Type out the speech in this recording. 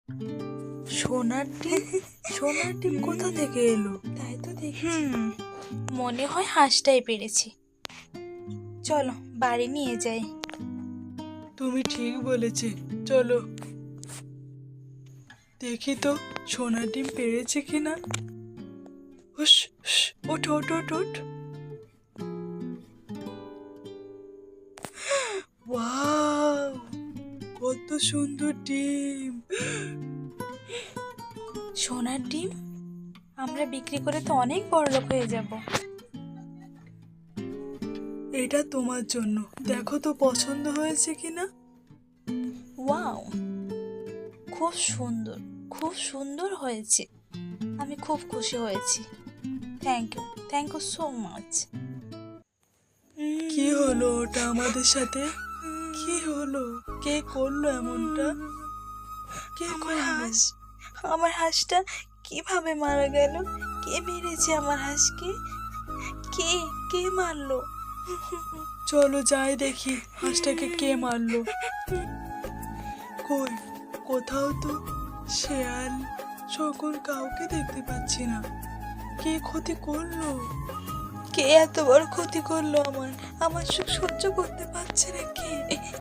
সোনার ডিম? সোনার ডিম কোথা থেকে এলো? তাই তো দেখি। মনে হয় হাঁসটাই পেরেছে। চলো বাড়ি নিয়ে যাই। তুমি ঠিক বলেছে, চলো দেখি তো সোনার ডিম পেরেছে কিনা। হুস হুস, ওঠ ওঠ ওঠ ওঠ। ওয়াও, কত সুন্দর ডিম! সোনার ডিম? আমরা বিক্রি করে তো অনেক বড়লোক হয়ে যাব। এটা তোমার জন্য, দেখো তো পছন্দ হয়েছে কিনা। ওয়াও, খুব সুন্দর, খুব সুন্দর হয়েছে। আমি খুব খুশি হয়েছি। Thank you so much. কি হলো ওটা আমাদের সাথে? কি হলো? কে করলো এমনটা? কে করলো? আমার হাঁসটা কিভাবে মারা গেল? কে মেরেছে আমার হাঁসকে? কে কে মারলো? চলো যাই দেখি হাঁসটাকে কে মারলো। কই, কোথাও তো শেয়াল শকুন কাউকে দেখতে পাচ্ছি না। কে ক্ষতি করলো? কে এত বড় ক্ষতি করলো আমার? আমার সুখ সহ্য করতে পারছে না কে?